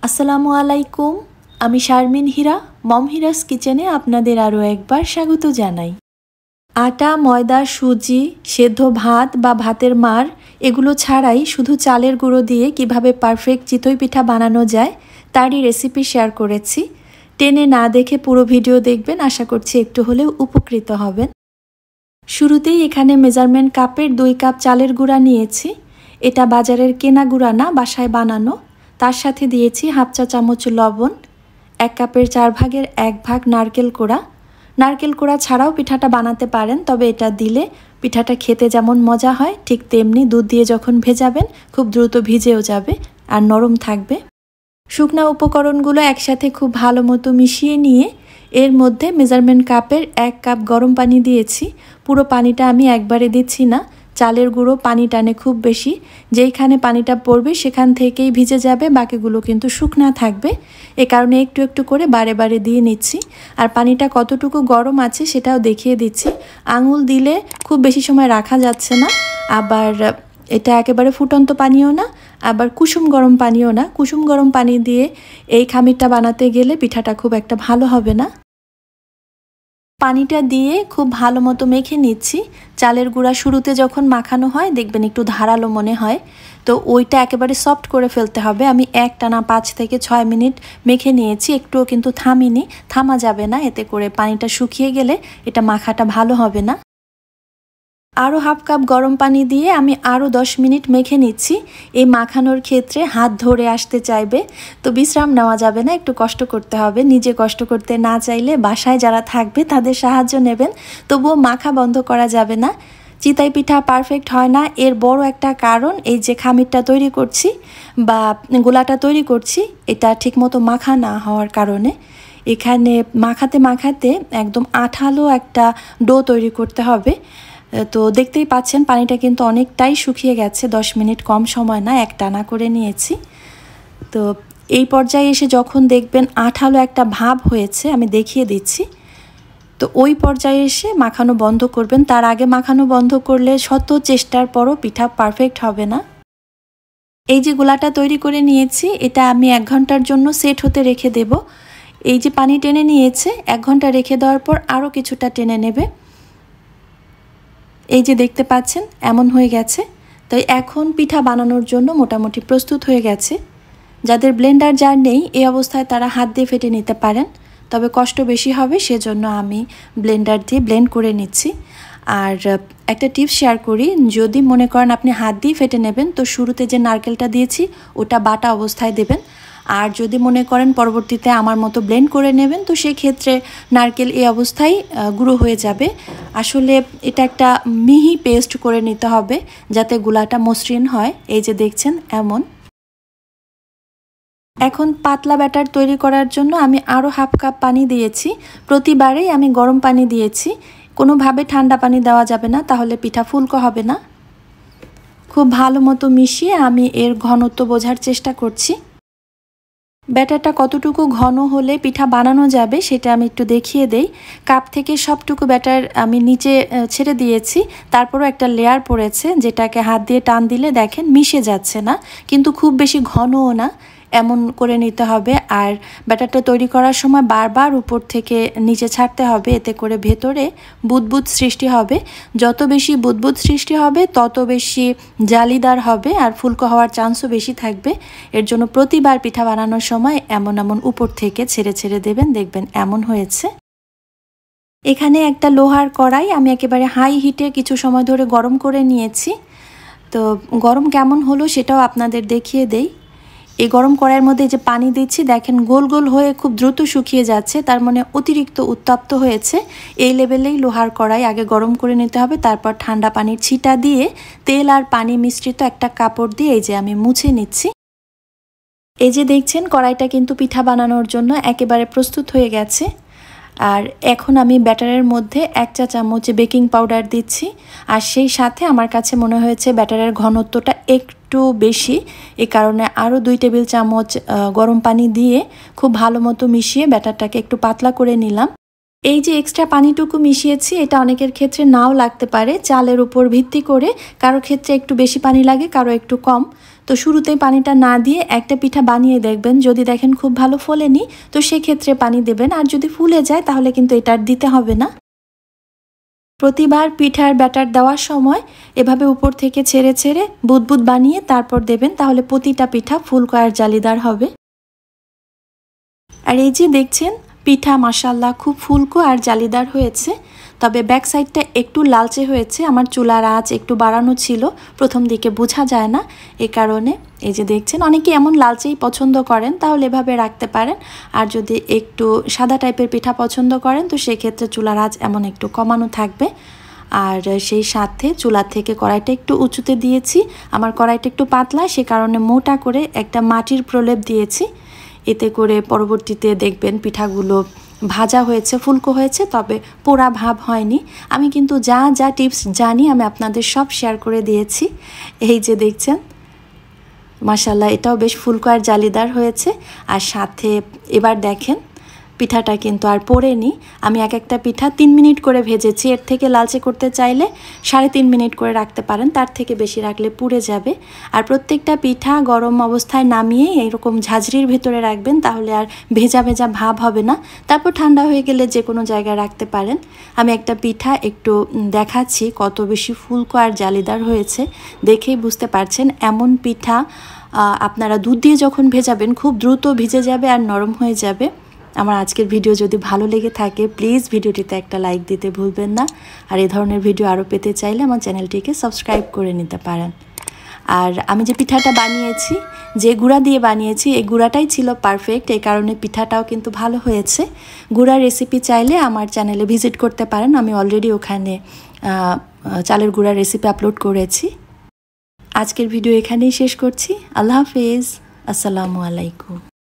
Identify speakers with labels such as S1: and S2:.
S1: আসসালামু আলাইকুম। আমি শারমিন হীরা, মম হিরাস কিচেনে আপনাদের আরও একবার স্বাগত জানাই। আটা, ময়দা, সুজি, সেদ্ধ ভাত বা ভাতের মাড় এগুলো ছাড়াই শুধু চালের গুঁড়ো দিয়ে কিভাবে পারফেক্ট চিতই পিঠা বানানো যায় তারই রেসিপি শেয়ার করেছি। টেনে না দেখে পুরো ভিডিও দেখবেন, আশা করছি একটু হলেও উপকৃত হবেন। শুরুতেই এখানে মেজারমেন্ট কাপের 2 কাপ চালের গুঁড়া নিয়েছি। এটা বাজারের কেনা গুঁড়া না, বাসায় বানানো। তার সাথে দিয়েছি হাফ চা চামচ লবণ, 1 কাপের 4 ভাগের 1 ভাগ নারকেল কোড়া। নারকেল কোড়া ছাড়াও পিঠাটা বানাতে পারেন, তবে এটা দিলে পিঠাটা খেতে যেমন মজা হয় ঠিক তেমনি দুধ দিয়ে যখন ভেজাবেন খুব দ্রুত ভিজেও যাবে আর নরম থাকবে। শুকনা উপকরণগুলো একসাথে খুব ভালো মতো মিশিয়ে নিয়ে এর মধ্যে মেজারমেন্ট কাপের 1 কাপ গরম পানি দিয়েছি। পুরো পানিটা আমি একবারে দিচ্ছি না, চালের গুঁড়ো পানি টানে খুব বেশি। যেইখানে পানিটা পড়বে সেখান থেকেই ভিজে যাবে, বাকিগুলো কিন্তু শুকনা থাকবে। এ কারণে একটু একটু করে বারে বারে দিয়ে নিচ্ছি। আর পানিটা কতটুকু গরম আছে সেটাও দেখিয়ে দিচ্ছি। আঙুল দিলে খুব বেশি সময় রাখা যাচ্ছে না, আবার এটা একেবারে ফুটন্ত পানিও না, আবার কুসুম গরম পানিও না। কুসুম গরম পানি দিয়ে এই খামিরটা বানাতে গেলে পিঠাটা খুব একটা ভালো হবে না। পানিটা দিয়ে খুব ভালো মতো মেখে নিচ্ছি। চালের গুঁড়া শুরুতে যখন মাখানো হয় দেখবেন একটু ধারালো মনে হয়, তো ওইটা একেবারে সফট করে ফেলতে হবে। আমি একটানা 5 থেকে 6 মিনিট মেখে নিয়েছি, একটুও কিন্তু থামিনি। থামা যাবে না, এতে করে পানিটা শুকিয়ে গেলে এটা মাখাটা ভালো হবে না। আরও হাফ কাপ গরম পানি দিয়ে আমি আরও 10 মিনিট মেখে নিচ্ছি। এই মাখানোর ক্ষেত্রে হাত ধরে আসতে চাইবে, তো বিশ্রাম নেওয়া যাবে না, একটু কষ্ট করতে হবে। নিজে কষ্ট করতে না চাইলে বাসায় যারা থাকবে তাদের সাহায্য নেবেন, তবুও মাখা বন্ধ করা যাবে না। চিতই পিঠা পারফেক্ট হয় না এর বড় একটা কারণ এই যে খামিরটা তৈরি করছি বা গোলাটা তৈরি করছি, এটা ঠিকমতো মাখা না হওয়ার কারণে। এখানে মাখাতে মাখাতে একদম আঠালো একটা ডো তৈরি করতে হবে। তো দেখতেই পাচ্ছেন পানিটা কিন্তু অনেকটাই শুকিয়ে গেছে। 10 মিনিট কম সময় না, একটানা করে নিয়েছি। তো এই পর্যায়ে এসে যখন দেখবেন আঠালো একটা ভাব হয়েছে, আমি দেখিয়ে দিচ্ছি, তো ওই পর্যায়ে এসে মাখানো বন্ধ করবেন। তার আগে মাখানো বন্ধ করলে শত চেষ্টার পরও পিঠা পারফেক্ট হবে না। এই যে গোলাটা তৈরি করে নিয়েছি, এটা আমি 1 ঘন্টার জন্য সেট হতে রেখে দেব। এই যে পানি টেনে নিয়েছে, 1 ঘন্টা রেখে দেওয়ার পর আরও কিছুটা টেনে নেবে। এই যে দেখতে পাচ্ছেন এমন হয়ে গেছে। তাই এখন পিঠা বানানোর জন্য মোটামুটি প্রস্তুত হয়ে গেছে। যাদের ব্লেন্ডার জার নেই এই অবস্থায় তারা হাত দিয়ে ফেটে নিতে পারেন, তবে কষ্ট বেশি হবে, সেজন্য আমি ব্লেন্ডার দিয়ে ব্লেন্ড করে নিচ্ছি। আর একটা টিপস শেয়ার করি, যদি মনে করেন আপনি হাত দিয়ে ফেটে নেবেন তো শুরুতে যে নারকেলটা দিয়েছি ওটা বাটা অবস্থায় দেবেন। আর যদি মনে করেন পরবর্তীতে আমার মতো ব্লেন্ড করে নেবেন তো সেই ক্ষেত্রে নারকেল এই অবস্থায় গুঁড়ো হয়ে যাবে। আসলে এটা একটা মিহি পেস্ট করে নিতে হবে যাতে গুলাটা মসৃণ হয়। এই যে দেখছেন এমন। এখন পাতলা ব্যাটার তৈরি করার জন্য আমি আরও হাফ কাপ পানি দিয়েছি। প্রতিবারেই আমি গরম পানি দিয়েছি, কোনোভাবে ঠান্ডা পানি দেওয়া যাবে না, তাহলে পিঠা ফুলকো হবে না। খুব ভালো মতো মিশিয়ে আমি এর ঘনত্ব বোঝার চেষ্টা করছি। ব্যাটারটা কতটুকু ঘন হলে পিঠা বানানো যাবে সেটা আমি একটু দেখিয়ে দেই। কাপ থেকে সবটুকু ব্যাটার আমি নিচে ছেড়ে দিয়েছি, তারপরও একটা লেয়ার পড়েছে যেটাকে হাত দিয়ে টান দিলে দেখেন মিশে যাচ্ছে না, কিন্তু খুব বেশি ঘনও না, এমন করে নিতে হবে। আর ব্যাটারটা তৈরি করার সময় বারবার উপর থেকে নিচে ছাড়তে হবে, এতে করে ভেতরে বুদবুদ সৃষ্টি হবে। যত বেশি বুদবুদ সৃষ্টি হবে তত বেশি জালিদার হবে আর ফুলকো হওয়ার চান্সও বেশি থাকবে। এর জন্য প্রতিবার পিঠা বানানোর সময় এমন এমন উপর থেকে ছেড়ে ছেড়ে দেবেন, দেখবেন এমন হয়েছে। এখানে একটা লোহার কড়াই আমি একেবারে হাই হিটে কিছু সময় ধরে গরম করে নিয়েছি। তো গরম কেমন হলো সেটাও আপনাদের দেখিয়ে দেই। এই গরম কড়াইয়ের মধ্যে যে পানি দিচ্ছি দেখেন গোল গোল হয়ে খুব দ্রুত শুকিয়ে যাচ্ছে, তার মানে অতিরিক্ত উত্তপ্ত হয়েছে। এই লেভেলেই লোহার কড়াই আগে গরম করে নিতে হবে, তারপর ঠান্ডা পানির ছিটা দিয়ে তেল আর পানি মিশ্রিত একটা কাপড় দিয়ে এই যে আমি মুছে নিচ্ছি। এই যে দেখছেন কড়াইটা কিন্তু পিঠা বানানোর জন্য একেবারে প্রস্তুত হয়ে গেছে। আর এখন আমি ব্যাটারের মধ্যে 1 চা চামচ বেকিং পাউডার দিচ্ছি, আর সেই সাথে আমার কাছে মনে হয়েছে ব্যাটারের ঘনত্বটা একটু বেশি, এই কারণে আরও 2 টেবিল চামচ গরম পানি দিয়ে খুব ভালো মতো মিশিয়ে ব্যাটারটাকে একটু পাতলা করে নিলাম। এই যে এক্সট্রা পানিটুকু মিশিয়েছি এটা অনেকের ক্ষেত্রে নাও লাগতে পারে, চালের উপর ভিত্তি করে কারো ক্ষেত্রে একটু বেশি পানি লাগে, কারো একটু কম। তো শুরুতেই পানিটা না দিয়ে একটা পিঠা বানিয়ে দেখবেন, যদি দেখেন খুব ভালো ফোলেনি তো সেক্ষেত্রে পানি দেবেন, আর যদি ফুলে যায় তাহলে কিন্তু এটা আর দিতে হবে না। প্রতিবার পিঠার ব্যাটার দেওয়ার সময় এভাবে উপর থেকে ছেড়ে ছেড়ে বুদবুদ বানিয়ে তারপর দেবেন, তাহলে প্রতিটা পিঠা ফুলকো আর জালিদার হবে। আর এই যে দেখছেন পিঠা মাশাআল্লাহ খুব ফুলকো আর জালিদার হয়েছে, তবে ব্যাক সাইডটা একটু লালচে হয়েছে। আমার চুলার আঁচ একটু বাড়ানো ছিল, প্রথম দিকে বোঝা যায় না, এই কারণে এই যে দেখছেন অনেকে এমন লালচেই পছন্দ করেন, তাহলে এভাবে রাখতে পারেন। আর যদি একটু সাদা টাইপের পিঠা পছন্দ করেন তো সেক্ষেত্রে চুলার আঁচ এমন একটু কমানো থাকবে। আর সেই সাথে চুলা থেকে কড়াইটা একটু উঁচুতে দিয়েছি, আমার কড়াইটা একটু পাতলা, সে কারণে মোটা করে একটা মাটির প্রলেপ দিয়েছি। এতে করে পরবর্তীতে দেখবেন পিঠাগুলো ভাজা হয়েছে, ফুলকো হয়েছে, তবে পোড়া ভাব হয়নি। আমি কিন্তু যা যা টিপস জানি আমি আপনাদের সব শেয়ার করে দিয়েছি। এই যে দেখছেন মাশাআল্লাহ এটাও বেশ ফুলকো আর জালিদার হয়েছে। আর সাথে এবার দেখেন পিঠাটা কিন্তু আর পোড়েনি। আমি এক একটা পিঠা 3 মিনিট করে ভেজেছি, এর থেকে লালচে করতে চাইলে 3.5 মিনিট করে রাখতে পারেন, তার থেকে বেশি রাখলে পুড়ে যাবে। আর প্রত্যেকটা পিঠা গরম অবস্থায় নামিয়ে এরকম ঝাঁঝরির ভেতরে রাখবেন, তাহলে আর ভেজা ভেজা ভাব হবে না। তারপর ঠান্ডা হয়ে গেলে যে কোনো জায়গায় রাখতে পারেন। আমি একটা পিঠা একটু দেখাচ্ছি কত বেশি ফুলকো আর জালিদার হয়েছে, দেখেই বুঝতে পারছেন। এমন পিঠা আপনারা দুধ দিয়ে যখন ভেজাবেন খুব দ্রুত ভিজে যাবে আর নরম হয়ে যাবে। আমার আজকের ভিডিও যদি ভালো লেগে থাকে প্লিজ ভিডিওটিতে একটা লাইক দিতে ভুলবেন না। আর এই ধরনের ভিডিও আরও পেতে চাইলে আমার চ্যানেলটিকে সাবস্ক্রাইব করে নিতে পারেন। আর আমি যে পিঠাটা বানিয়েছি, যে গুঁড়া দিয়ে বানিয়েছি, এই গুঁড়াটাই ছিল পারফেক্ট, এই কারণে পিঠাটাও কিন্তু ভালো হয়েছে। গুঁড়ার রেসিপি চাইলে আমার চ্যানেলে ভিজিট করতে পারেন, আমি অলরেডি ওখানে চালের গুঁড়ার রেসিপি আপলোড করেছি। আজকের ভিডিও এখানেই শেষ করছি। আল্লাহ হাফেজ, আসসালামু আলাইকুম।